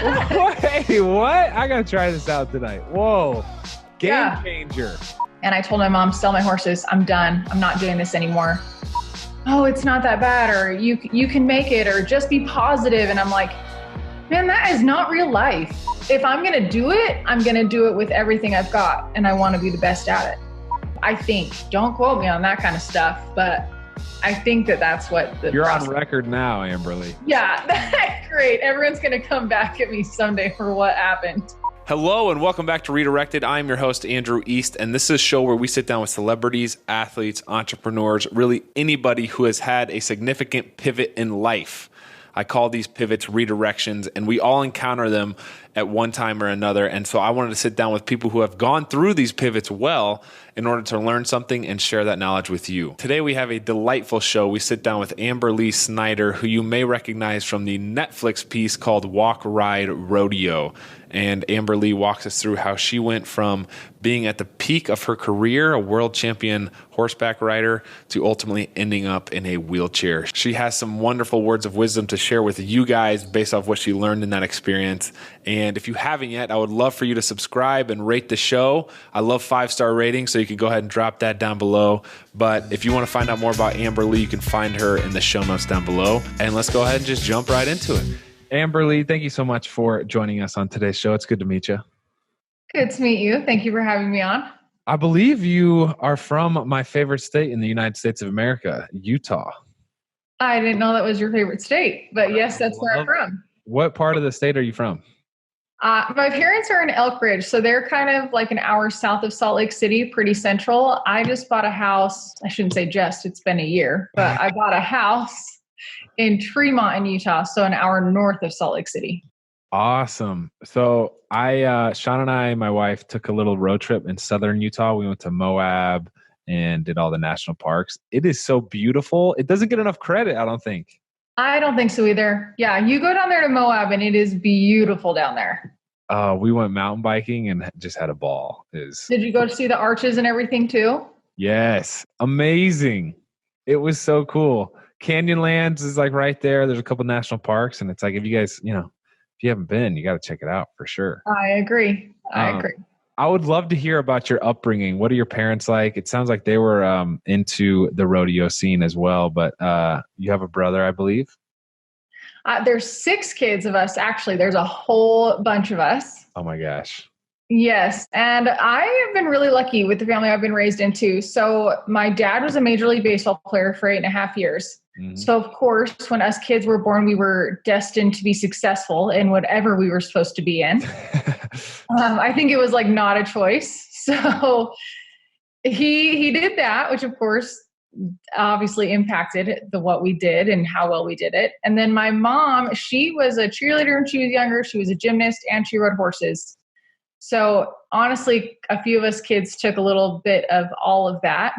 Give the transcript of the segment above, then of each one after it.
Wait, what? I gotta try this out tonight. Whoa, game changer. And I told my mom, sell my horses. I'm done. I'm not doing this anymore. Oh, it's not that bad, or you can make it, or just be positive. And I'm like, man, that is not real life. If I'm gonna do it, I'm gonna do it with everything I've got, and I want to be the best at it. I think. Don't quote me on that kind of stuff, but I think that's what you're process. On record now, Amberley. Yeah, that's great. Everyone's gonna come back at me someday for what happened. Hello and welcome back to Redirected. I'm your host, Andrew East, and this is a show where we sit down with celebrities, athletes, entrepreneurs, really anybody who has had a significant pivot in life. I call these pivots redirections, and we all encounter them at one time or another. And so I wanted to sit down with people who have gone through these pivots well in order to learn something and share that knowledge with you. Today we have a delightful show. We sit down with Amberley Snyder, who you may recognize from the Netflix piece called Walk, Ride, Rodeo. And Amberley walks us through how she went from being at the peak of her career, a world champion horseback rider, to ultimately ending up in a wheelchair. She has some wonderful words of wisdom to share with you guys based off what she learned in that experience. And if you haven't yet, I would love for you to subscribe and rate the show. I love 5-star ratings, so you can go ahead and drop that down below. But if you want to find out more about Amberley, you can find her in the show notes down below. And let's go ahead and just jump right into it. Amberley, thank you so much for joining us on today's show. It's good to meet you. Good to meet you. Thank you for having me on. I believe you are from my favorite state in the United States of America, Utah. I didn't know that was your favorite state, but yes, that's where I'm from. What part of the state are you from? My parents are in Elk Ridge, so they're kind of like an hour south of Salt Lake City, pretty central. I just bought a house. I shouldn't say just, it's been a year, but I bought a house in Tremont in Utah, so an hour north of Salt Lake City. Awesome. So Shawn and I, my wife, took a little road trip in southern Utah. We went to Moab and did all the national parks. It is so beautiful. It doesn't get enough credit, I don't think. I don't think so either. Yeah, you go down there to Moab and it is beautiful down there. We went mountain biking and just had a ball. Did you go to see the arches and everything too? Yes. Amazing. It was so cool. Canyonlands is like right there. There's a couple national parks, and it's like, if you guys, if you haven't been, you got to check it out for sure. I agree. I would love to hear about your upbringing. What are your parents like? It sounds like they were into the rodeo scene as well, but you have a brother, I believe. There's 6 kids of us. Actually, there's a whole bunch of us. Oh my gosh. Yes. And I have been really lucky with the family I've been raised into. So my dad was a Major League Baseball player for 8.5 years. Mm-hmm. So of course, when us kids were born, we were destined to be successful in whatever we were supposed to be in. I think it was like not a choice. So he did that, which of course obviously impacted what we did and how well we did it. And then my mom, she was a cheerleader when she was younger. She was a gymnast and she rode horses. So honestly, a few of us kids took a little bit of all of that.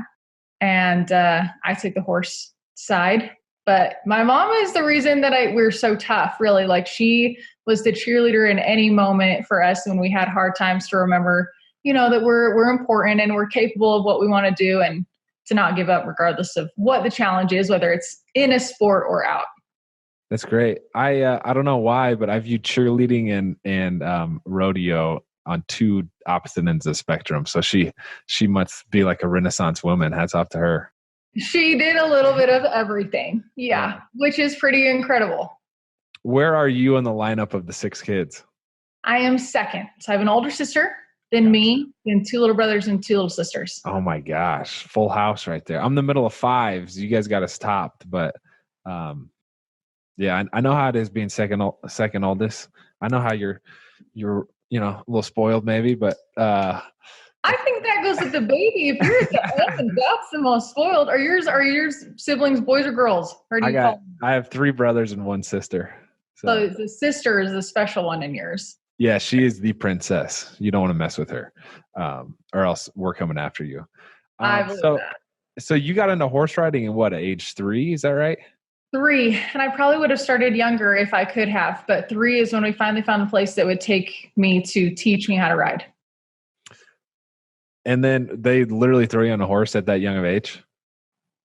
And I took the horse side. But my mom is the reason that we're so tough, really. Like, she was the cheerleader in any moment for us when we had hard times, to remember, that we're important and we're capable of what we want to do, and to not give up regardless of what the challenge is, whether it's in a sport or out. That's great. I don't know why, but I view cheerleading and rodeo on two opposite ends of the spectrum. So she must be like a Renaissance woman. Hats off to her. She did a little bit of everything. Yeah, which is pretty incredible. Where are you in the lineup of the 6 kids? I am second. So I have an older sister, then me, then 2 little brothers and 2 little sisters. Oh my gosh. Full house right there. I'm the middle of 5s. You guys got us topped, but yeah, I know how it is being second oldest. I know how you're a little spoiled maybe, but I think that goes with the baby. If you're at the end, that's the most spoiled. Are yours siblings boys or girls? Or do I have 3 brothers and 1 sister. So the sister is the special one in yours. Yeah, she is the princess. You don't want to mess with her, or else we're coming after you. I believe that. So you got into horse riding in what, at age 3? Is that right? 3. And I probably would have started younger if I could have. But 3 is when we finally found a place that would take me to teach me how to ride. And then they literally throw you on a horse at that young of age?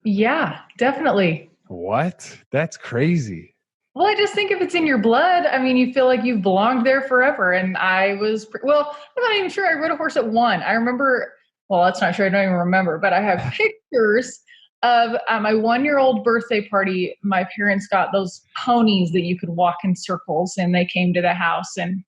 Yeah, definitely. What? That's crazy. Well, I just think if it's in your blood, I mean, you feel like you've belonged there forever. And I was, well, I'm not even sure. I rode a horse at 1. I remember, well, that's not true. I don't even remember, but I have pictures of at my 1-year-old birthday party. My parents got those ponies that you could walk in circles, and they came to the house, and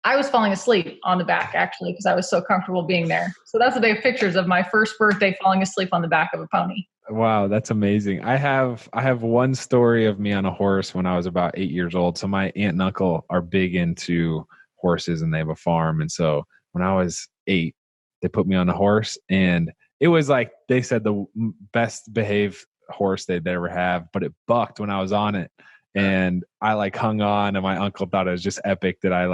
I was falling asleep on the back, actually, because I was so comfortable being there. So that's what they have pictures of my first birthday falling asleep on the back of a pony. Wow, that's amazing. I have one story of me on a horse when I was about 8 years old. So my aunt and uncle are big into horses, and they have a farm. And so when I was 8, they put me on a horse, and it was like they said the best behaved horse they'd ever have, but it bucked when I was on it. And I like hung on, and my uncle thought it was just epic that I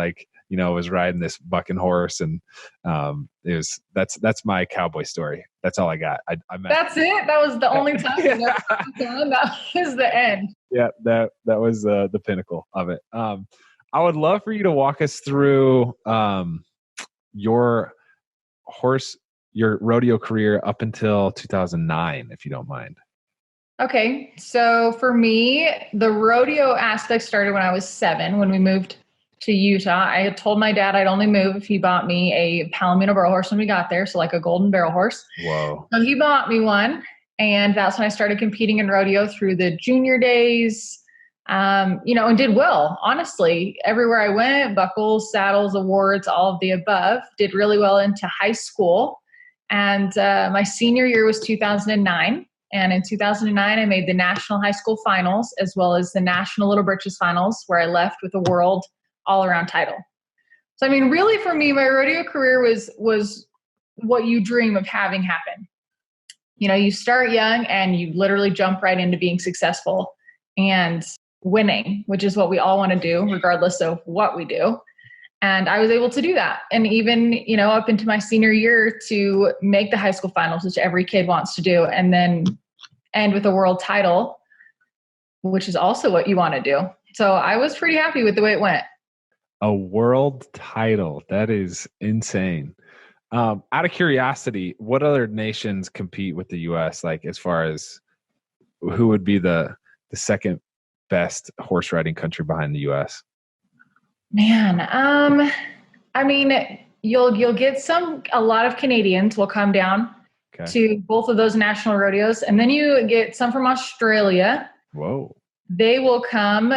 was riding this bucking horse. And that's my cowboy story. That's all I got. That's it. That was the only time. Yeah. That was the end. Yeah, that was the pinnacle of it. I would love for you to walk us through your rodeo career up until 2009, if you don't mind. Okay. So for me, the rodeo aspect started when I was 7, when we moved to Utah. I had told my dad I'd only move if he bought me a Palomino barrel horse when we got there. So like a golden barrel horse. Whoa. So he bought me one. And that's when I started competing in rodeo through the junior days, and did well, honestly. Everywhere I went, buckles, saddles, awards, all of the above. Did really well into high school. And my senior year was 2009. And in 2009, I made the national high school finals, as well as the national Little Britches finals, where I left with a world all-around title. So, I mean, really for me, my rodeo career was what you dream of having happen. You start young and you literally jump right into being successful and winning, which is what we all want to do, regardless of what we do. And I was able to do that. And even, up into my senior year, to make the high school finals, which every kid wants to do, and then end with a world title, which is also what you want to do. So I was pretty happy with the way it went. A world title. That is insane. Out of curiosity, what other nations compete with the U.S., like as far as who would be the second best horse riding country behind the U.S.? Man, I mean, you'll get a lot of Canadians will come down to both of those national rodeos, and then you get some from Australia. Whoa. They will come,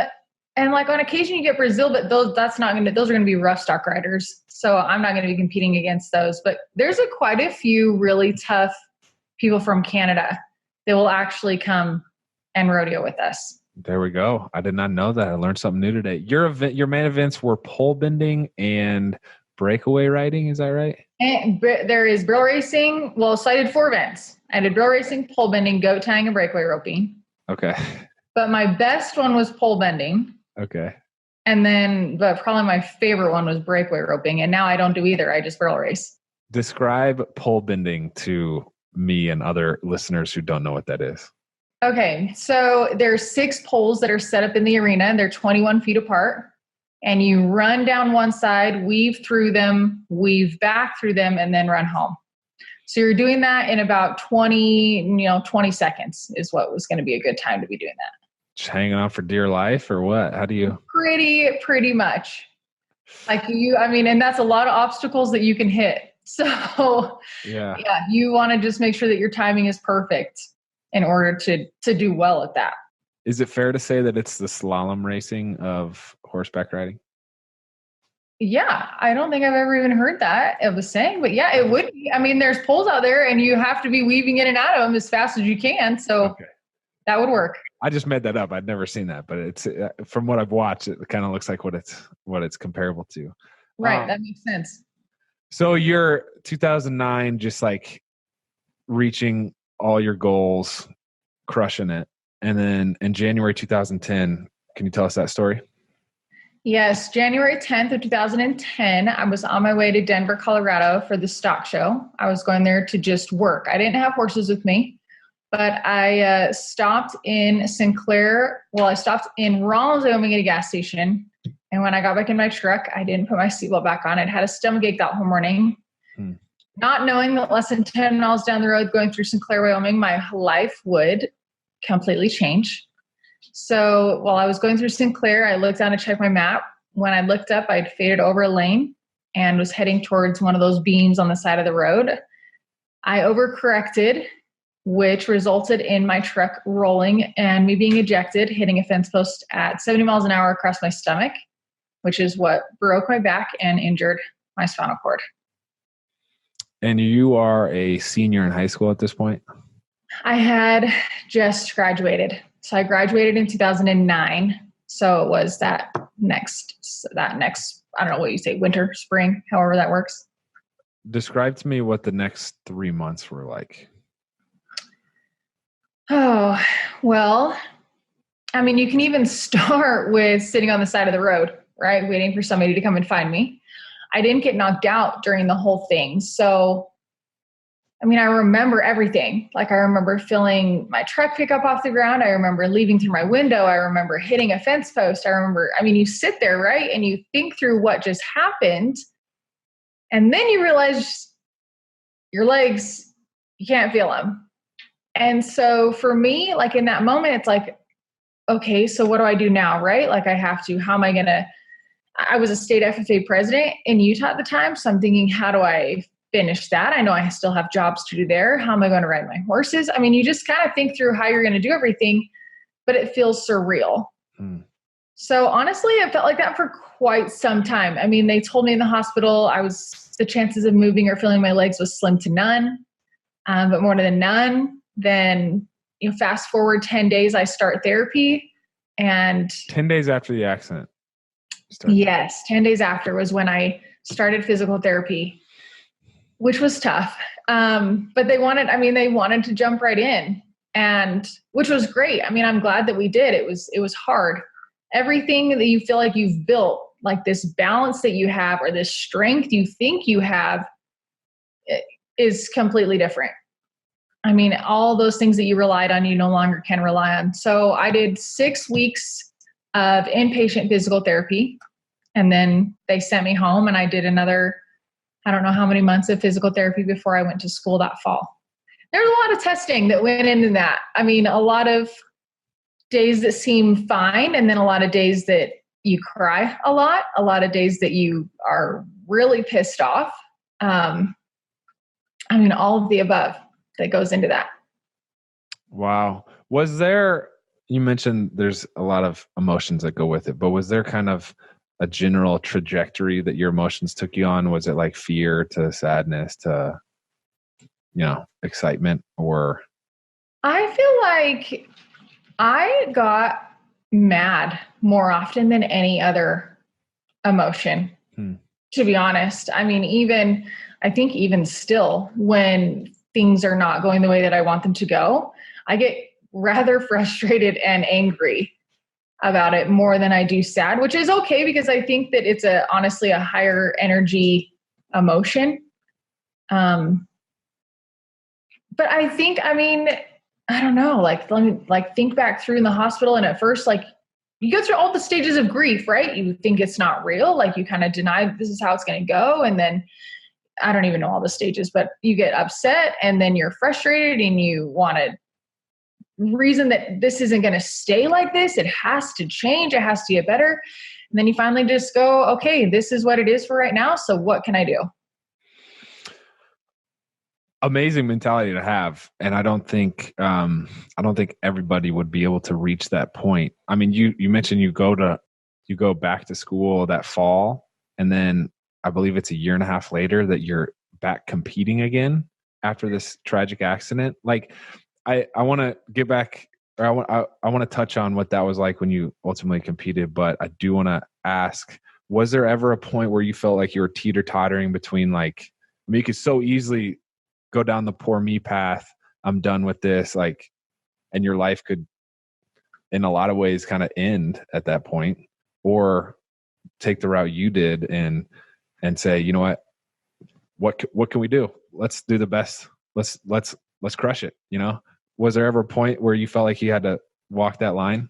and like on occasion you get Brazil, but those are gonna be rough stock riders. So I'm not gonna be competing against those. But there's quite a few really tough people from Canada that will actually come and rodeo with us. There we go. I did not know that. I learned something new today. Your main events were pole bending and breakaway riding. Is that right? And there is barrel racing. Well, so I did 4 events. I did barrel racing, pole bending, goat tying, and breakaway roping. Okay. But my best one was pole bending. Okay. But probably my favorite one was breakaway roping. And now I don't do either. I just barrel race. Describe pole bending to me and other listeners who don't know what that is. Okay, so there's 6 poles that are set up in the arena, and they're 21 feet apart. And you run down one side, weave through them, weave back through them, and then run home. So you're doing that in about 20 seconds is what was going to be a good time to be doing that. Just hanging on for dear life, or what? How do you? Pretty much. And that's a lot of obstacles that you can hit. So yeah, you want to just make sure that your timing is perfect in order to do well at that. Is it fair to say that it's the slalom racing of horseback riding? Yeah, I don't think I've ever even heard that of a saying, but yeah, it would be. I mean, there's poles out there and you have to be weaving in and out of them as fast as you can. So that would work. I just made that up. I'd never seen that, but it's from what I've watched, it kind of looks like what it's comparable to. Right. That makes sense. So you're 2009, just like reaching all your goals, crushing it. And then in January 2010, can you tell us that story? Yes. January 10th of 2010, I was on my way to Denver, Colorado for the stock show. I was going there to just work. I didn't have horses with me, but I stopped in Sinclair. Well, I stopped in Ronald, Wyoming at a gas station. And when I got back in my truck, I didn't put my seatbelt back on. It had a stomachache that whole morning. Not knowing that less than 10 miles down the road going through Sinclair, Wyoming, my life would completely change. So while I was going through Sinclair, I looked down to check my map. When I looked up, I'd faded over a lane and was heading towards one of those beams on the side of the road. I overcorrected, which resulted in my truck rolling and me being ejected, hitting a fence post at 70 miles an hour across my stomach, which is what broke my back and injured my spinal cord. And you are a senior in high school at this point? I had just graduated. So I graduated in 2009. So it was that next, I don't know what you say, winter, spring, however that works. Describe to me what the next 3 months were like. Oh, well, I mean, you can even start with sitting on the side of the road, right? Waiting for somebody to come and find me. I didn't get knocked out during the whole thing. So, I mean, I remember everything. Like I remember feeling my truck pick up off the ground. I remember leaving through my window. I remember hitting a fence post. You sit there, right? And you think through what just happened. And then you realize your legs, you can't feel them. And so for me, like in that moment, it's like, okay, so what do I do now, right? Like I was a state FFA president in Utah at the time. So I'm thinking, how do I finish that? I know I still have jobs to do there. How am I going to ride my horses? I mean, you just kind of think through how you're going to do everything, but it feels surreal. So honestly, it felt like that for quite some time. I mean, they told me in the hospital, the chances of moving or feeling my legs was slim to none, but more than none. Then, fast forward 10 days, I start therapy, and 10 days after the accident. Yes. 10 days after was when I started physical therapy, which was tough. But they wanted to jump right in, and which was great. I mean, I'm glad that we did. It was hard. Everything that you feel like you've built, like this balance that you have or this strength you think you have, is completely different. I mean, all those things that you relied on, you no longer can rely on. So I did 6 weeks of inpatient physical therapy, and then they sent me home, and I did another, I don't know how many months of physical therapy before I went to school that fall. There's a lot of testing that went into that. I mean, a lot of days that seem fine, and then a lot of days that you cry a lot of days that you are really pissed off. I mean, all of the above that goes into that. Wow. You mentioned there's a lot of emotions that go with it, but was there kind of a general trajectory that your emotions took you on? Was it like fear to sadness to, excitement? Or I feel like I got mad more often than any other emotion, to be honest. I mean, I think even still, when things are not going the way that I want them to go, I get rather frustrated and angry about it more than I do sad, which is okay because I think that it's honestly a higher energy emotion. But I think, I don't know, let me think back through in the hospital, and at first, you go through all the stages of grief, right? You think it's not real, you kind of deny this is how it's going to go, and then I don't even know all the stages, but you get upset, and then you're frustrated, and you want to reason that this isn't going to stay like this. It has to change. It has to get better. And then you finally just go, okay, this is what it is for right now. So what can I do? Amazing mentality to have. And I don't think everybody would be able to reach that point. I mean, you mentioned you go back to school that fall, and then I believe it's a year and a half later that you're back competing again after this tragic accident. I want to get back, or I want to touch on what that was like when you ultimately competed, but I do want to ask, was there ever a point where you felt like you were teeter-tottering between you could so easily go down the poor me path, I'm done with this, and your life could in a lot of ways kind of end at that point, or take the route you did and say, you know what can we do? Let's do the best. Let's crush it. Was there ever a point where you felt like you had to walk that line?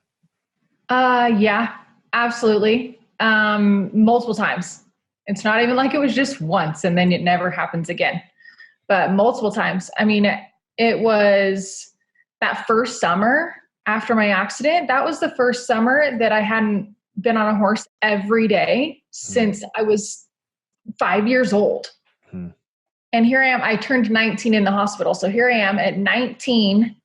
Yeah, absolutely. Multiple times. It's not even like it was just once and then it never happens again, but multiple times. I mean, it was that first summer after my accident, that was the first summer that I hadn't been on a horse every day since I was 5 years old. And here I am, I turned 19 in the hospital. So here I am at 19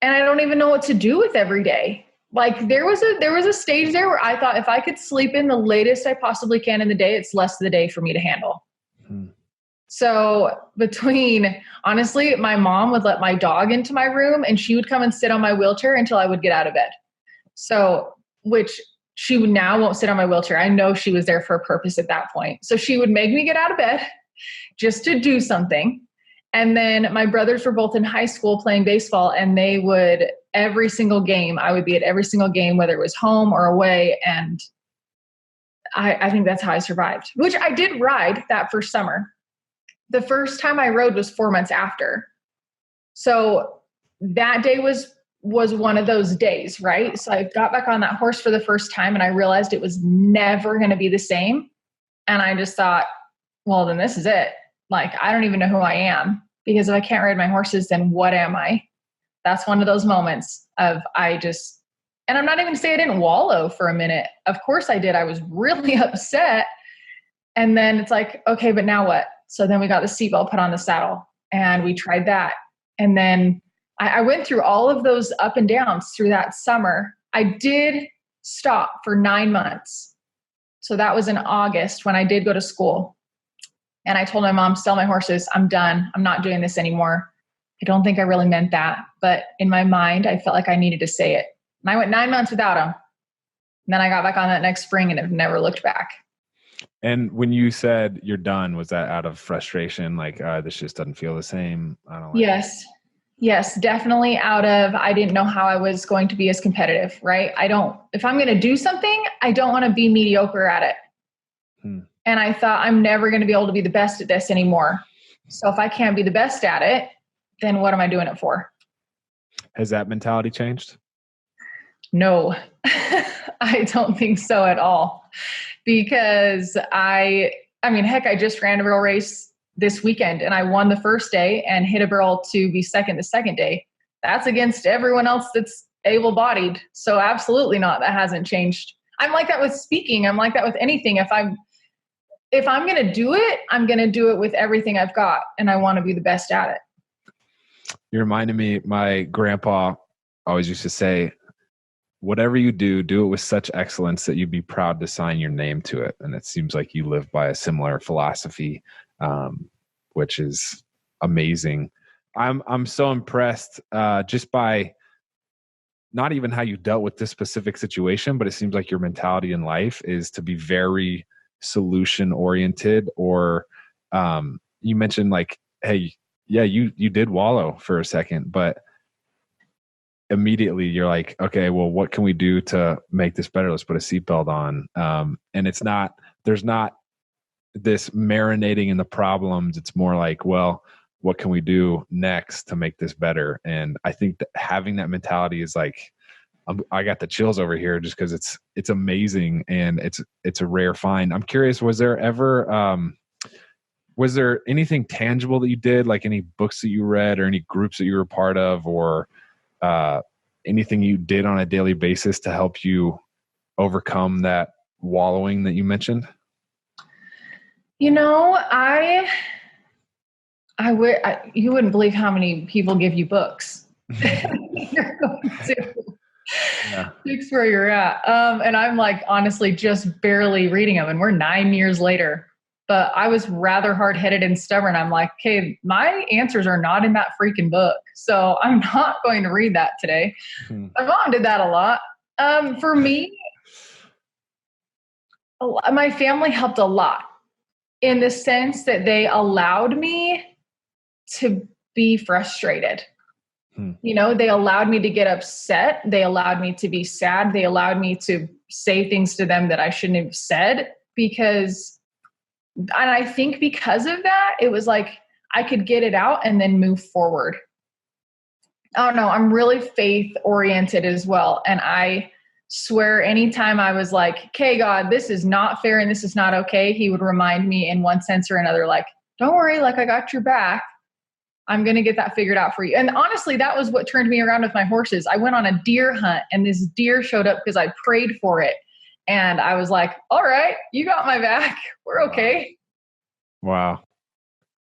and I don't even know what to do with every day. Like there was a stage there where I thought if I could sleep in the latest I possibly can in the day, it's less of the day for me to handle. So honestly, my mom would let my dog into my room and she would come and sit on my wheelchair until I would get out of bed. So, which she now won't sit on my wheelchair. I know she was there for a purpose at that point. So she would make me get out of bed just to do something. And then my brothers were both in high school playing baseball, and they would, every single game, I would be at every single game, whether it was home or away. And I think that's how I survived, which I did ride that first summer. The first time I rode was 4 months after. So that day was one of those days, right? So I got back on that horse for the first time and I realized it was never going to be the same. And I just thought, well, then this is it. Like, I don't even know who I am, because if I can't ride my horses, then what am I? That's one of those moments of and I'm not even going to say I didn't wallow for a minute. Of course I did. I was really upset. And then it's like, okay, but now what? So then we got the seatbelt put on the saddle and we tried that. And then I went through all of those up and downs through that summer. I did stop for 9 months. So that was in August when I did go to school. And I told my mom, sell my horses. I'm done. I'm not doing this anymore. I don't think I really meant that. But in my mind, I felt like I needed to say it. And I went 9 months without them. And then I got back on that next spring and have never looked back. And when you said you're done, was that out of frustration? Like, this just doesn't feel the same. I don't like Yes. It. Yes, definitely out of, I didn't know how I was going to be as competitive, right? If I'm going to do something, I don't want to be mediocre at it. And I thought, I'm never going to be able to be the best at this anymore. So if I can't be the best at it, then what am I doing it for? Has that mentality changed? No, I don't think so at all. Because I mean, heck, I just ran a real race this weekend and I won the first day and hit a barrel to be second the second day. That's against everyone else that's able-bodied. So absolutely not. That hasn't changed. I'm like that with speaking. I'm like that with anything. If I'm going to do it, I'm going to do it with everything I've got. And I want to be the best at it. You reminded me, my grandpa always used to say, whatever you do, do it with such excellence that you'd be proud to sign your name to it. And it seems like you live by a similar philosophy, which is amazing. I'm so impressed just by not even how you dealt with this specific situation, but it seems like your mentality in life is to be very solution oriented. Or you mentioned like, hey, yeah, you did wallow for a second, but immediately you're like, okay, well, what can we do to make this better? Let's put a seatbelt on. And there's not this marinating in the problems. It's more like, well, what can we do next to make this better? And I think that having that mentality is like, I got the chills over here just because it's amazing and it's a rare find. I'm curious, was there anything tangible that you did, like any books that you read or any groups that you were part of, or anything you did on a daily basis to help you overcome that wallowing that you mentioned? You know, you wouldn't believe how many people give you books. You're going to fix where you're at. And I'm like, honestly, just barely reading them. And we're 9 years later. But I was rather hard-headed and stubborn. I'm like, okay, my answers are not in that freaking book. So I'm not going to read that today. My mom did that a lot. For me, my family helped a lot in the sense that they allowed me to be frustrated. You know, they allowed me to get upset. They allowed me to be sad. They allowed me to say things to them that I shouldn't have said and I think because of that, it was like I could get it out and then move forward. I don't know. I'm really faith oriented as well. And I swear anytime I was like, okay, God, this is not fair and this is not okay, he would remind me in one sense or another, like, don't worry, like I got your back. I'm going to get that figured out for you. And honestly, that was what turned me around with my horses. I went on a deer hunt and this deer showed up because I prayed for it. And I was like, all right, you got my back. We're okay. Wow.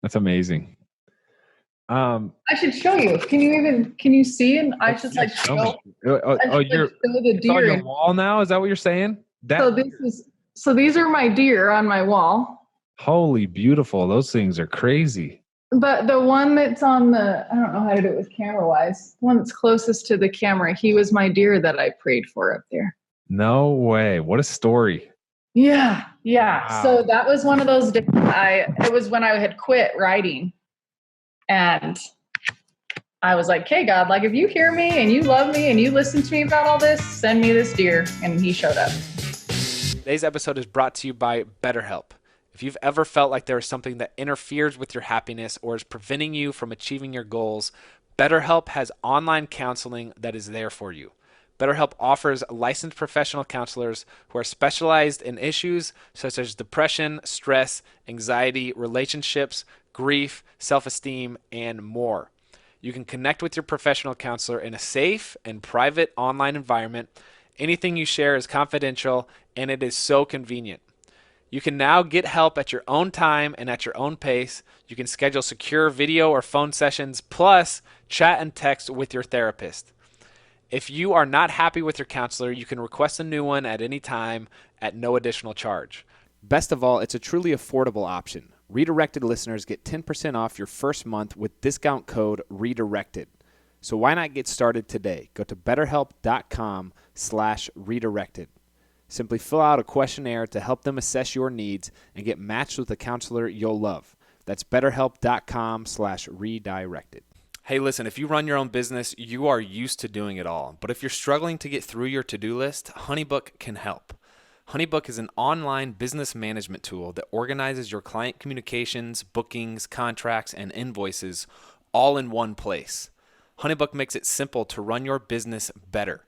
That's amazing. I should show you. Can you see? And I should like show. You're the deer on your wall now. Is that what you're saying? So these are my deer on my wall. Holy beautiful. Those things are crazy. But the one that's on I don't know how to do it with camera wise. The one that's closest to the camera, he was my deer that I prayed for up there. No way. What a story. Yeah. Wow. So that was one of those days. It was when I had quit riding. And I was like, hey, God, like if you hear me and you love me and you listen to me about all this, send me this deer. And he showed up. Today's episode is brought to you by BetterHelp. If you've ever felt like there is something that interferes with your happiness or is preventing you from achieving your goals, BetterHelp has online counseling that is there for you. BetterHelp offers licensed professional counselors who are specialized in issues such as depression, stress, anxiety, relationships, grief, self-esteem, and more. You can connect with your professional counselor in a safe and private online environment. Anything you share is confidential, and it is so convenient. You can now get help at your own time and at your own pace. You can schedule secure video or phone sessions, plus chat and text with your therapist. If you are not happy with your counselor, you can request a new one at any time at no additional charge. Best of all, it's a truly affordable option. Redirected listeners get 10% off your first month with discount code REDIRECTED. So why not get started today? Go to betterhelp.com/redirected. Simply fill out a questionnaire to help them assess your needs and get matched with a counselor you'll love. That's betterhelp.com/redirected. Hey, listen, if you run your own business, you are used to doing it all. But if you're struggling to get through your to-do list, HoneyBook can help. HoneyBook is an online business management tool that organizes your client communications, bookings, contracts, and invoices all in one place. HoneyBook makes it simple to run your business better.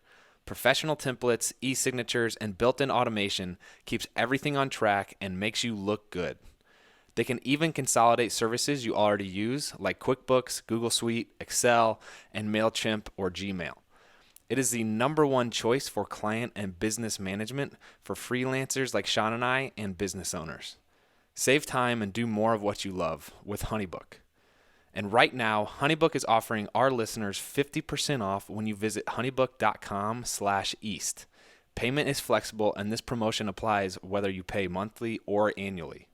Professional templates, e-signatures, and built-in automation keeps everything on track and makes you look good. They can even consolidate services you already use like QuickBooks, Google Suite, Excel, and MailChimp or Gmail. It is the #1 choice for client and business management for freelancers like Shawn and I and business owners. Save time and do more of what you love with HoneyBook. And right now, HoneyBook is offering our listeners 50% off when you visit honeybook.com/east. Payment is flexible, and this promotion applies whether you pay monthly or annually.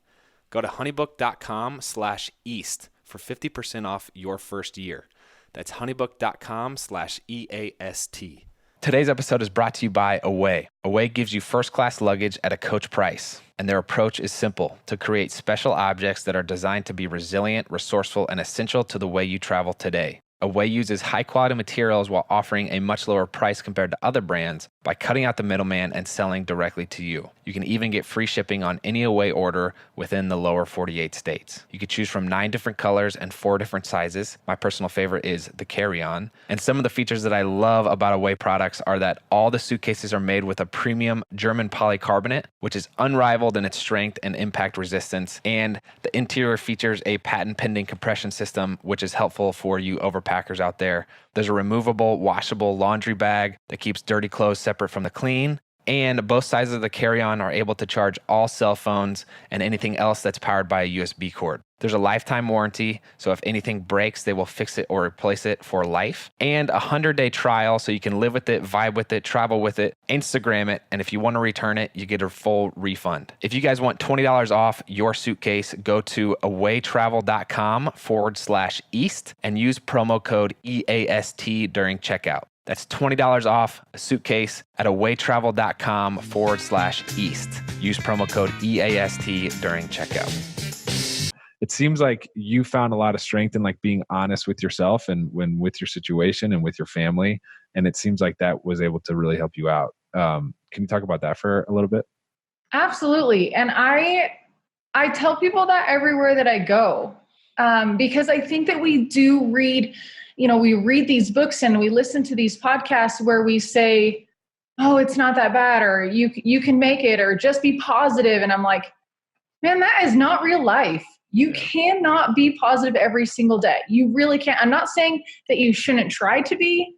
Go to honeybook.com/east for 50% off your first year. That's honeybook.com/EAST. Today's episode is brought to you by Away. Away gives you first-class luggage at a coach price, and their approach is simple: to create special objects that are designed to be resilient, resourceful, and essential to the way you travel today. Away uses high-quality materials while offering a much lower price compared to other brands by cutting out the middleman and selling directly to you. You can even get free shipping on any Away order within the lower 48 states. You can choose from 9 different colors and 4 different sizes. My personal favorite is the carry-on. And some of the features that I love about Away products are that all the suitcases are made with a premium German polycarbonate, which is unrivaled in its strength and impact resistance. And the interior features a patent-pending compression system, which is helpful for you overpackers out there. There's a removable, washable laundry bag that keeps dirty clothes separate from the clean. And both sides of the carry-on are able to charge all cell phones and anything else that's powered by a USB cord. There's a lifetime warranty, so if anything breaks, they will fix it or replace it for life. And a 100-day trial, so you can live with it, vibe with it, travel with it, Instagram it, and if you want to return it, you get a full refund. If you guys want $20 off your suitcase, go to awaytravel.com/east and use promo code EAST during checkout. That's $20 off a suitcase at awaytravel.com/east. Use promo code EAST during checkout. It seems like you found a lot of strength in like being honest with yourself and with your situation and with your family. And it seems like that was able to really help you out. Can you talk about that for a little bit? Absolutely. And I tell people that everywhere that I go, because I think that we do read, we read these books and we listen to these podcasts where we say, oh, it's not that bad, or you can make it, or just be positive. And I'm like, man, that is not real life. You cannot be positive every single day. You really can't. I'm not saying that you shouldn't try to be,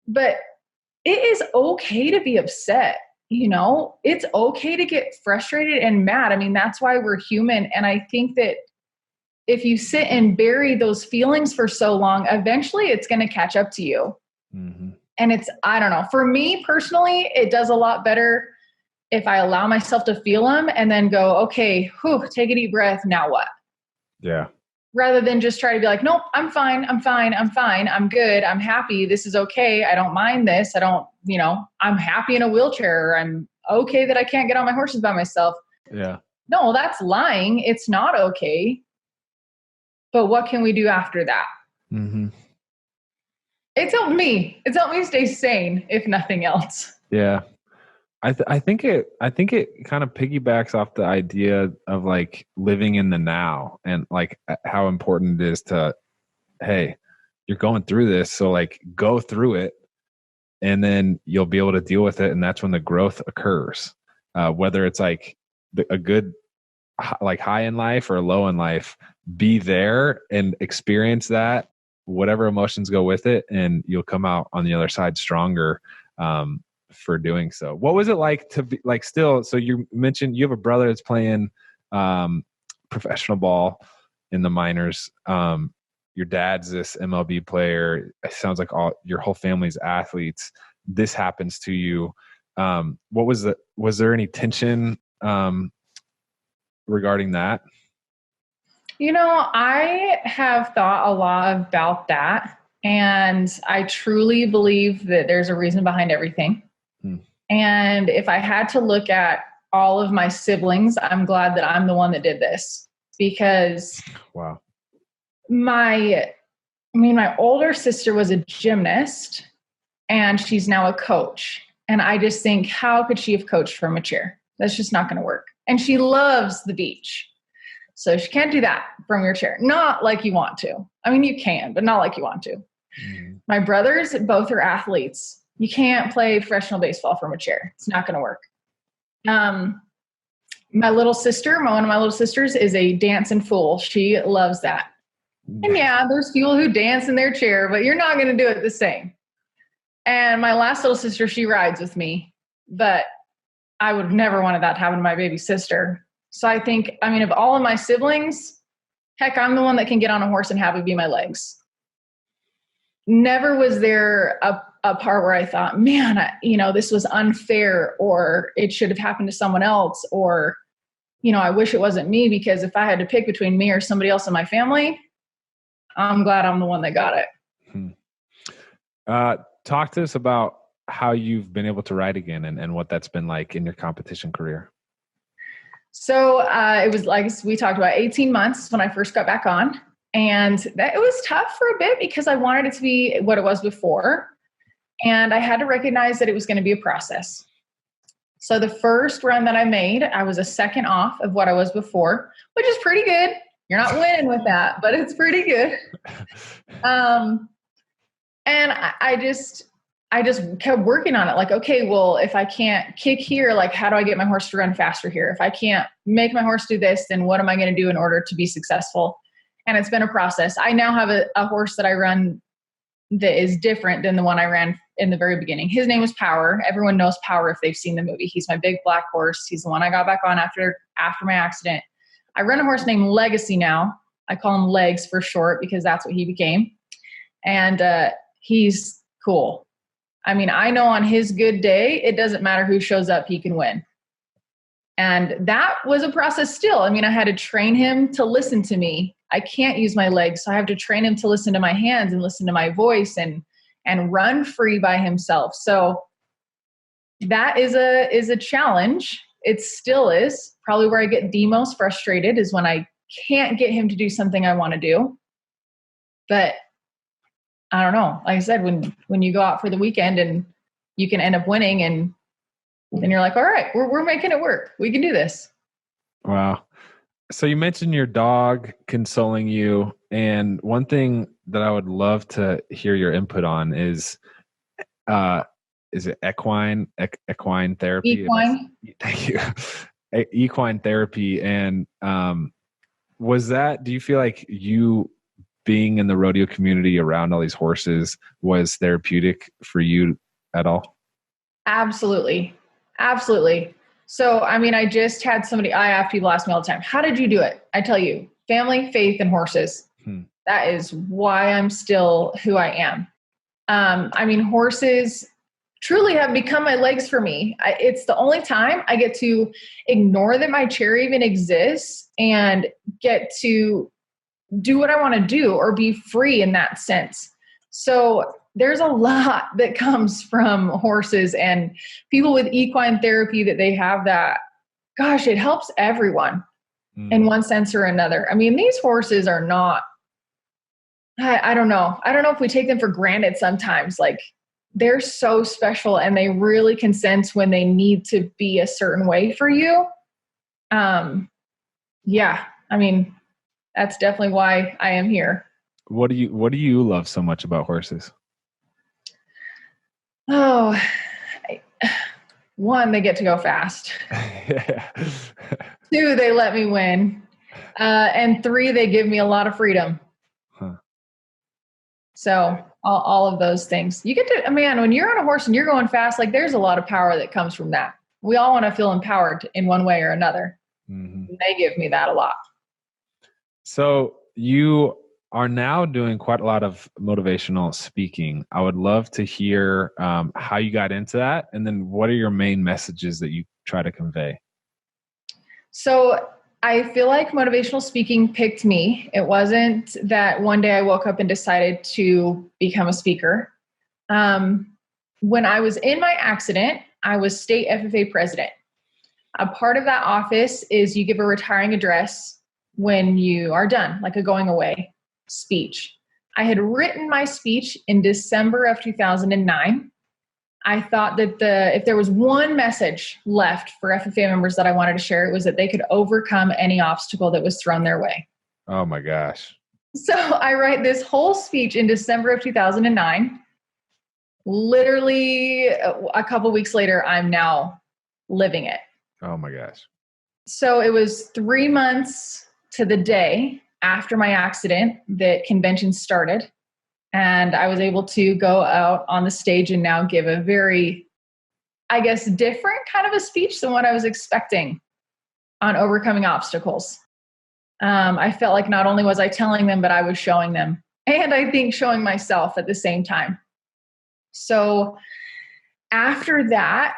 but it is okay to be upset. It's okay to get frustrated and mad. I mean, that's why we're human. And I think that if you sit and bury those feelings for so long, eventually it's going to catch up to you. Mm-hmm. And I don't know, for me personally, it does a lot better if I allow myself to feel them and then go, okay, take a deep breath. Now what? Yeah. Rather than just try to be like, nope, I'm fine. I'm good. I'm happy. This is okay. I don't mind this. I'm happy in a wheelchair, or I'm okay that I can't get on my horses by myself. Yeah. No, that's lying. It's not okay. But what can we do after that? Mm-hmm. It's helped me. It's helped me stay sane, if nothing else. Yeah. I think it kind of piggybacks off the idea of like living in the now, and like how important it is to, hey, you're going through this, so like go through it, and then you'll be able to deal with it, and that's when the growth occurs. Whether it's like a good like high in life or low in life, be there and experience that, whatever emotions go with it, and you'll come out on the other side stronger. For doing so. What was it like to be like still? So you mentioned you have a brother that's playing professional ball in the minors. Your dad's this MLB player. It sounds like your whole family's athletes. This happens to you. Was there any tension regarding that? I have thought a lot about that, and I truly believe that there's a reason behind everything. And if I had to look at all of my siblings, I'm glad that I'm the one that did this, because wow. My older sister was a gymnast, and she's now a coach. And I just think, how could she have coached from a chair? That's just not going to work. And she loves the beach. So she can't do that from your chair. Not like you want to. I mean, you can, but not like you want to. Mm-hmm. My brothers, both are athletes. You can't play professional baseball from a chair. It's not going to work. My little sister, one of my little sisters, is a dancing fool. She loves that. And yeah, there's people who dance in their chair, but you're not going to do it the same. And my last little sister, she rides with me, but I would have never wanted that to happen to my baby sister. So I think, of all of my siblings, heck, I'm the one that can get on a horse and have it be my legs. Never was there a part where I thought, man, this was unfair, or it should have happened to someone else, or, I wish it wasn't me, because if I had to pick between me or somebody else in my family, I'm glad I'm the one that got it. Talk to us about how you've been able to ride again, and what that's been like in your competition career. So it was, like we talked about, 18 months when I first got back on. And it was tough for a bit because I wanted it to be what it was before. And I had to recognize that it was going to be a process. So the first run that I made, I was a second off of what I was before, which is pretty good. You're not winning with that, but it's pretty good. And I just kept working on it. Like, okay, well, if I can't kick here, like, how do I get my horse to run faster here? If I can't make my horse do this, then what am I going to do in order to be successful? And it's been a process. I now have a horse that I run that is different than the one I ran in the very beginning. His name is Power. Everyone knows Power if they've seen the movie. He's my big black horse. He's the one I got back on after my accident. I run a horse named Legacy now. I call him Legs for short because that's what he became. And he's cool. I know on his good day, it doesn't matter who shows up, he can win. And that was a process still. I had to train him to listen to me. I can't use my legs, so I have to train him to listen to my hands and listen to my voice and run free by himself. So that is a challenge. It still is. Probably where I get the most frustrated is when I can't get him to do something I want to do. But I don't know. Like I said, when you go out for the weekend and you can end up winning, and then you're like, all right, we're making it work. We can do this. Wow. So you mentioned your dog consoling you, and one thing that I would love to hear your input on is it equine therapy? Equine. Thank you. Equine therapy. And do you feel like you being in the rodeo community around all these horses was therapeutic for you at all? Absolutely. Absolutely. So, I mean, I just had I have people ask me all the time, how did you do it? I tell you, family, faith, and horses. That is why I'm still who I am. I mean, horses truly have become my legs for me. It's the only time I get to ignore that my chair even exists and get to do what I want to do or be free in that sense. So there's a lot that comes from horses and people with equine therapy that they have that, gosh, it helps everyone in one sense or another. I mean, these horses are not, I don't know. I don't know if we take them for granted sometimes. Like, they're so special and they really can sense when they need to be a certain way for you. Yeah, I mean, that's definitely why I am here. What do you love so much about horses? Oh, one, they get to go fast. Two, they let me win. And three, they give me a lot of freedom. So all of those things. You get to, man, when you're on a horse and you're going fast, like, there's a lot of power that comes from that. We all want to feel empowered in one way or another. They give me that a lot. So you are now doing quite a lot of motivational speaking. I would love to hear how you got into that. And then what are your main messages that you try to convey? So I feel like motivational speaking picked me. It wasn't that one day I woke up and decided to become a speaker. When I was in my accident, I was state FFA president. A part of that office is you give a retiring address when you are done, like a going away speech. I had written my speech in December of 2009. I thought that if there was one message left for FFA members that I wanted to share, it was that they could overcome any obstacle that was thrown their way. Oh my gosh. So I write this whole speech in December of 2009. Literally a couple weeks later, I'm now living it. Oh my gosh. So it was 3 months to the day after my accident that convention started. And I was able to go out on the stage and now give a very, I guess, different kind of a speech than what I was expecting on overcoming obstacles. I felt like not only was I telling them, but I was showing them. And I think showing myself at the same time. So after that,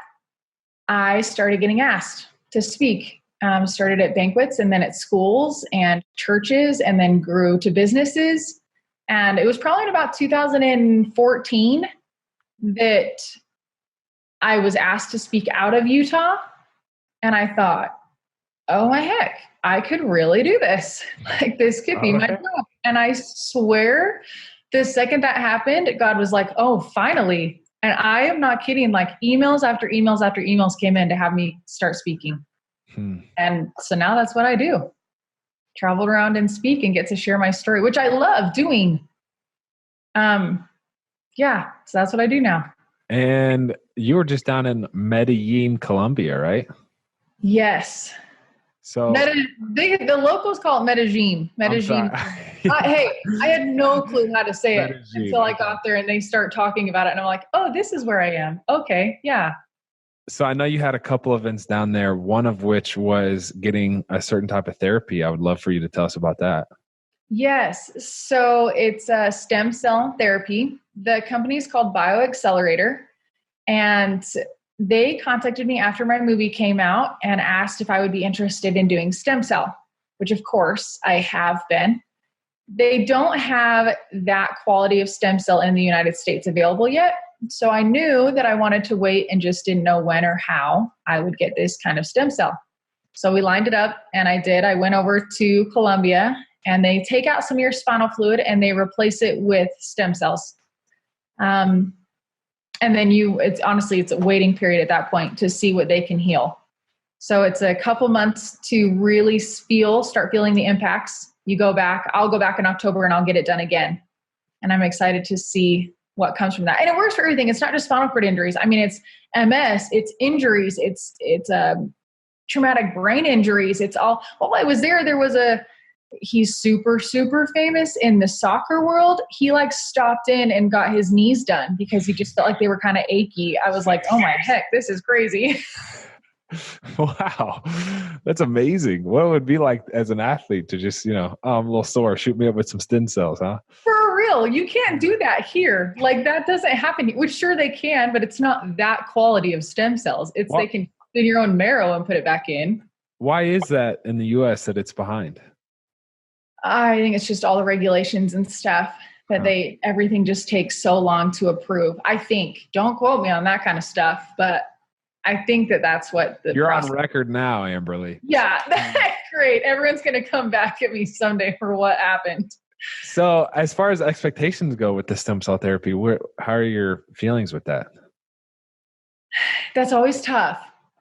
I started getting asked to speak. Started at banquets and then at schools and churches and then grew to businesses. And it was probably in about 2014 that I was asked to speak out of Utah. And I thought, oh my heck, I could really do this. Like, this could be my job. And I swear, the second that happened, God was like, oh, finally. And I am not kidding. Like, emails after emails after emails came in to have me start speaking. And so now that's what I do. Travel around and speak and get to share my story, which I love doing. Yeah, so that's what I do now. And you were just down in Medellin, Colombia, right? Yes. So the locals call it Medellin. Medellin. Hey, I had no clue how to say it until I got there and they start talking about it. And I'm like, oh, this is where I am. Okay, yeah. So I know you had a couple events down there, one of which was getting a certain type of therapy. I would love for you to tell us about that. Yes. So it's a stem cell therapy. The company is called BioAccelerator. And they contacted me after my movie came out and asked if I would be interested in doing stem cell, which of course I have been. They don't have that quality of stem cell in the United States available yet. So I knew that I wanted to wait and just didn't know when or how I would get this kind of stem cell. So we lined it up and I did. I went over to Colombia and they take out some of your spinal fluid and they replace it with stem cells. And then it's a waiting period at that point to see what they can heal. So it's a couple months to really start feeling the impacts. You go back, I'll go back in October and I'll get it done again. And I'm excited to see what comes from that. And it works for everything. It's not just spinal cord injuries. I mean, it's MS, it's injuries, it's traumatic brain injuries. It's all, while I was there was he's super, super famous in the soccer world. He like stopped in and got his knees done because he just felt like they were kind of achy. I was like, oh my heck, this is crazy. Wow. That's amazing. What it would be like as an athlete to just, oh, I'm a little sore. Shoot me up with some stem cells, huh? For real. You can't do that here. Like that doesn't happen. Which sure they can, but it's not that quality of stem cells. It's They can in your own marrow and put it back in. Why is that in the US that it's behind? I think it's just all the regulations and stuff that everything just takes so long to approve. I think, don't quote me on that kind of stuff, but I think that's what you're on record now, Amberley. Yeah, that's great. Everyone's going to come back at me someday for what happened. So as far as expectations go with the stem cell therapy, how are your feelings with that? That's always tough.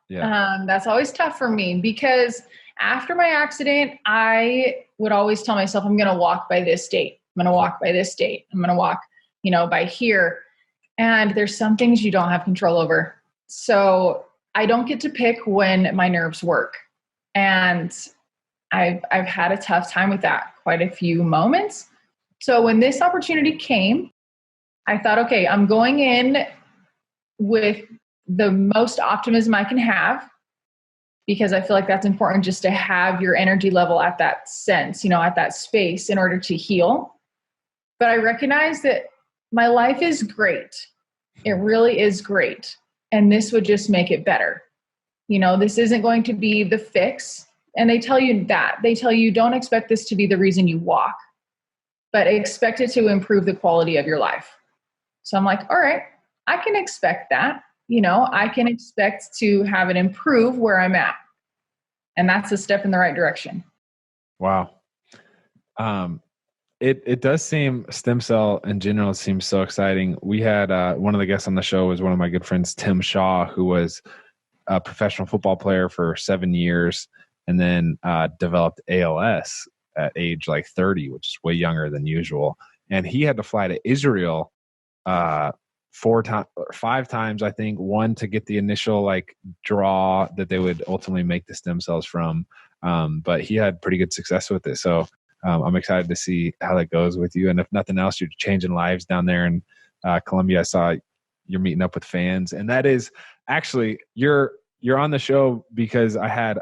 Yeah. That's always tough for me because after my accident, I would always tell myself, I'm going to walk by this date. I'm going to walk by this date. I'm going to walk, by here. And there's some things you don't have control over. So I don't get to pick when my nerves work. And I've had a tough time with that, quite a few moments. So when this opportunity came, I thought, okay, I'm going in with the most optimism I can have, because I feel like that's important, just to have your energy level at that sense, at that space in order to heal. But I recognize that my life is great. It really is great. And this would just make it better. This isn't going to be the fix. And they tell you that. They tell you don't expect this to be the reason you walk, but expect it to improve the quality of your life. So I'm like, all right, I can expect that. I can expect to have it improve where I'm at. And that's a step in the right direction. Wow. It does seem, stem cell in general seems so exciting. We had one of the guests on the show was one of my good friends, Tim Shaw, who was a professional football player for 7 years and then developed ALS at age like 30, which is way younger than usual. And he had to fly to Israel 5 times, I think, one to get the initial like draw that they would ultimately make the stem cells from. But he had pretty good success with it. So I'm excited to see how that goes with you. And if nothing else, you're changing lives down there in Colombia. I saw you're meeting up with fans, and that is actually you're on the show because I had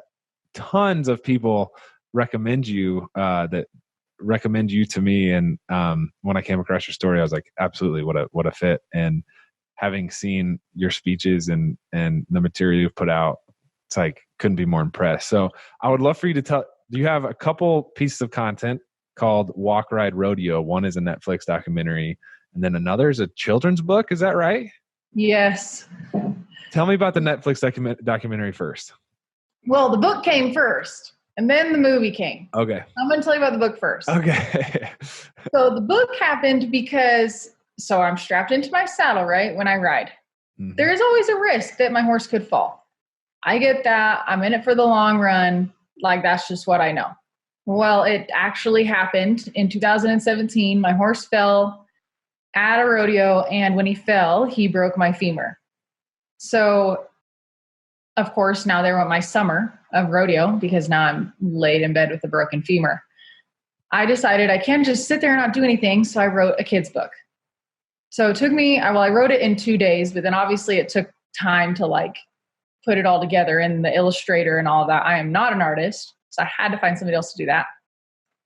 tons of people recommend you to me. And when I came across your story, I was like, absolutely, what a fit. And having seen your speeches and the material you've put out, it's like couldn't be more impressed. So I would love for you to tell. You have a couple pieces of content called Walk, Ride, Rodeo. One is a Netflix documentary, and then another is a children's book. Is that right? Yes. Tell me about the Netflix documentary first. Well, the book came first, and then the movie came. Okay. I'm going to tell you about the book first. Okay. So the book happened because, I'm strapped into my saddle, right, when I ride. Mm-hmm. There is always a risk that my horse could fall. I get that. I'm in it for the long run. Like, that's just what I know. Well, it actually happened in 2017. My horse fell at a rodeo, and when he fell, he broke my femur. So, of course, now they want my summer of rodeo because now I'm laid in bed with a broken femur. I decided I can't just sit there and not do anything, so I wrote a kid's book. So it took me, I wrote it in 2 days, but then obviously it took time to put it all together and the illustrator and all that. I am not an artist, so I had to find somebody else to do that.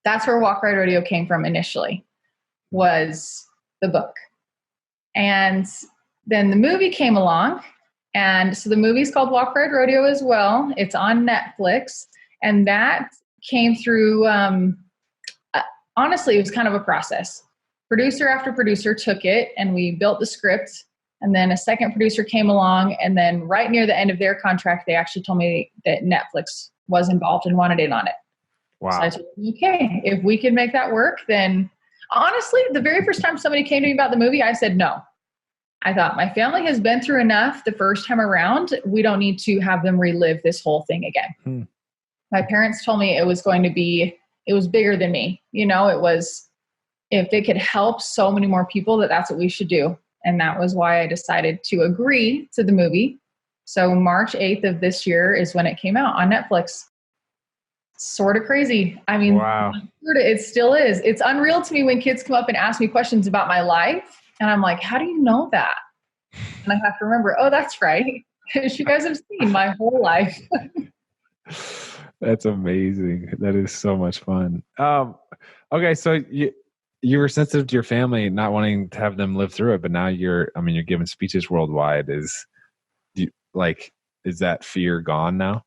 That's where Walk, Ride, Rodeo came from initially, was the book. And then the movie came along. And so the movie's called Walk, Ride, Rodeo as well. It's on Netflix. And that came through, honestly, it was kind of a process. Producer after producer took it, and we built the script. And then a second producer came along, and then right near the end of their contract, they actually told me that Netflix was involved and wanted in on it. Wow. So I told them, okay, if we can make that work, then honestly, the very first time somebody came to me about the movie, I said no. I thought my family has been through enough the first time around. We don't need to have them relive this whole thing again. My parents told me it was bigger than me. It was, if it could help so many more people, that's what we should do. And that was why I decided to agree to the movie. So March 8th of this year is when it came out on Netflix. sort of crazy. I mean, wow. it still is. It's unreal to me when kids come up and ask me questions about my life. And I'm like, how do you know that? And I have to remember, oh, that's right. Because you guys have seen my whole life. That's amazing. That is so much fun. Okay, so you were sensitive to your family, not wanting to have them live through it, but now you're giving speeches worldwide. Is that fear gone now?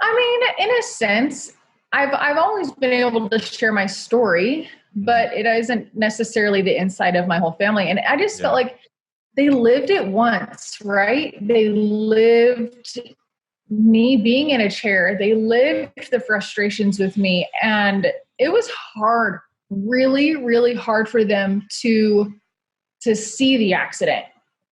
I mean, in a sense, I've always been able to share my story, but it isn't necessarily the inside of my whole family. And I just felt like they lived it once, right? They lived me being in a chair. They lived the frustrations with me. And it was hard, really, really hard for them to see the accident,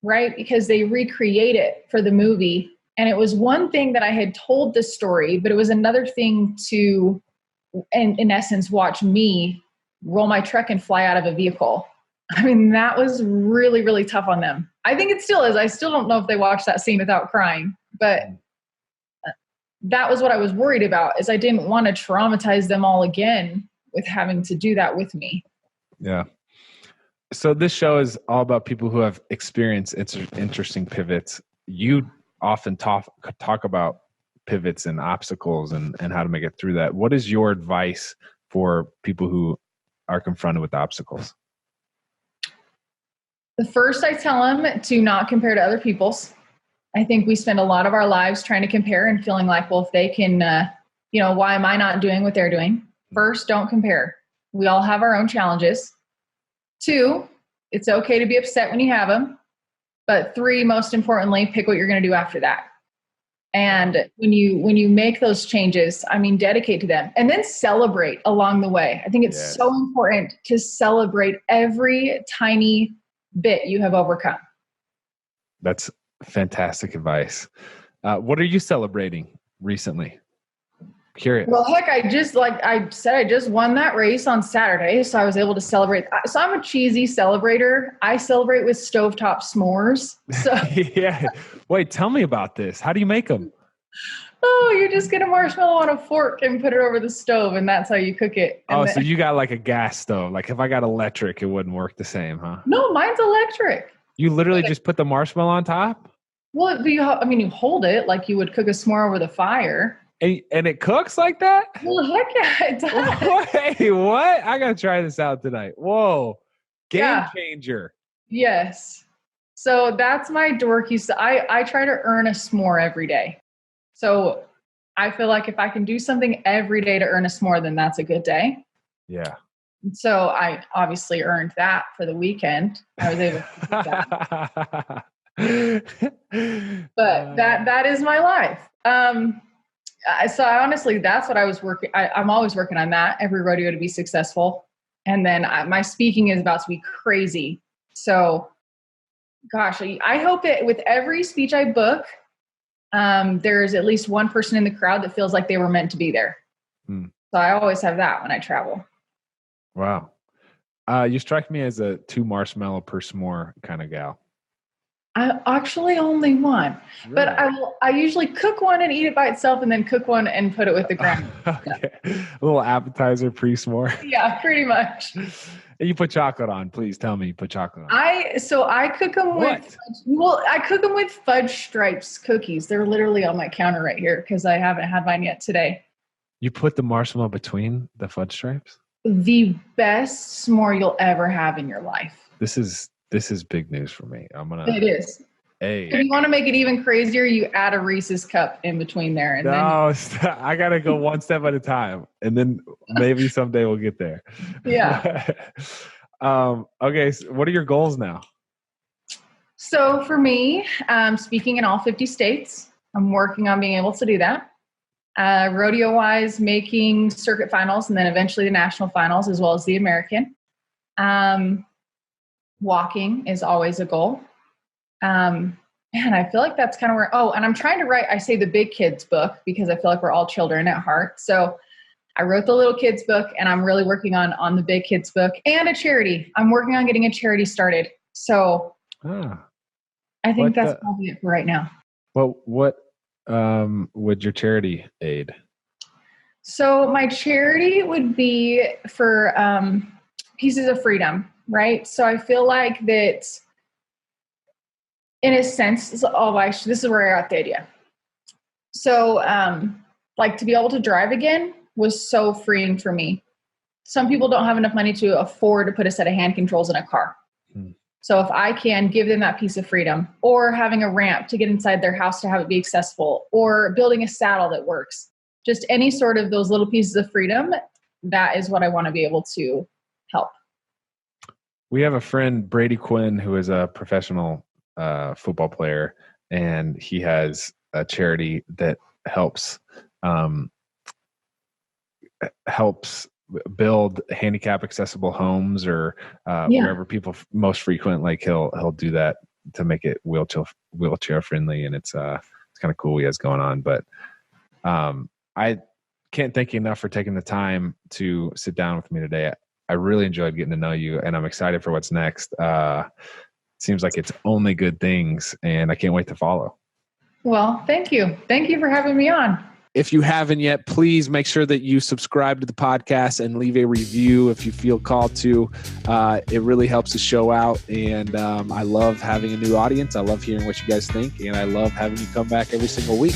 right? Because they recreate it for the movie. And it was one thing that I had told the story, but it was another thing to, in essence, watch me roll my truck and fly out of a vehicle. I mean, that was really, really tough on them. I think it still is. I still don't know if they watched that scene without crying, but that was what I was worried about, is I didn't want to traumatize them all again with having to do that with me. Yeah. So this show is all about people who have experienced interesting pivots. You often talk about pivots and obstacles and how to make it through that. What is your advice for people who are confronted with obstacles? The first, I tell them to not compare to other people's. I think we spend a lot of our lives trying to compare and feeling like, well, if they can, why am I not doing what they're doing? First, don't compare. We all have our own challenges. 2, it's okay to be upset when you have them. But 3, most importantly, pick what you're going to do after that. And when you make those changes, dedicate to them and then celebrate along the way. I think it's so important to celebrate every tiny bit you have overcome. That's fantastic advice. What are you celebrating recently? Curious. Well, heck, I just won that race on Saturday, so I was able to celebrate. So I'm a cheesy celebrator. I celebrate with stovetop s'mores. So yeah. Wait, tell me about this. How do you make them? Oh, you just get a marshmallow on a fork and put it over the stove, and that's how you cook it. And so you got like a gas stove. Like if I got electric, it wouldn't work the same, huh? No, mine's electric. You literally just put the marshmallow on top? Well, you hold it like you would cook a s'more over the fire. And it cooks like that? Well, heck yeah, it does. Wait, what? I got to try this out tonight. Whoa. Game changer. Yes. So that's my dorky stuff. I try to earn a s'more every day. So I feel like if I can do something every day to earn a s'more, then that's a good day. Yeah. So I obviously earned that for the weekend. I was able to do that. But that is my life. So I honestly, that's what I was working. I'm always working on that, every rodeo to be successful. And then my speaking is about to be crazy. So gosh, I hope that with every speech I book, there's at least one person in the crowd that feels like they were meant to be there. So I always have that when I travel. Wow. You strike me as a 2 marshmallow per s'more kind of gal. I actually only one, really? But I usually cook one and eat it by itself and then cook one and put it with the ground. Okay. A little appetizer pre-s'more. Yeah, pretty much. You put chocolate on, please tell me you put chocolate on. I cook them I cook them with fudge stripes cookies. They're literally on my counter right here because I haven't had mine yet today. You put the marshmallow between the fudge stripes? The best s'more you'll ever have in your life. This is big news for me. It is. Hey. If you want to make it even crazier, you add a Reese's cup in between there. And I got to go one step at a time. And then maybe someday we'll get there. Yeah. Okay. So what are your goals now? So for me, speaking in all 50 states, I'm working on being able to do that. Rodeo-wise, making circuit finals and then eventually the national finals as well as the American. Walking is always a goal. I feel like that's kind of where, and I'm trying to write, I say the big kids book because I feel like we're all children at heart. So I wrote the little kids book and I'm really working on the big kids book and a charity. I'm working on getting a charity started. So I think that's probably it for right now. Well, what would your charity aid? So my charity would be for pieces of freedom, right? So I feel like that in a sense, this is where I got the idea. So like to be able to drive again was so freeing for me. Some people don't have enough money to afford to put a set of hand controls in a car. So if I can give them that piece of freedom, or having a ramp to get inside their house to have it be accessible, or building a saddle that works, just any sort of those little pieces of freedom, that is what I want to be able to help. We have a friend, Brady Quinn, who is a professional football player, and he has a charity that helps build handicap accessible homes, or wherever people most frequent. Like he'll do that to make it wheelchair friendly, and it's kind of cool he has going on. But I can't thank you enough for taking the time to sit down with me today. I really enjoyed getting to know you, and I'm excited for what's next. Seems like it's only good things, and I can't wait to follow. Well, thank you. Thank you for having me on. If you haven't yet, please make sure that you subscribe to the podcast and leave a review if you feel called to. It really helps the show out, and I love having a new audience. I love hearing what you guys think, and I love having you come back every single week.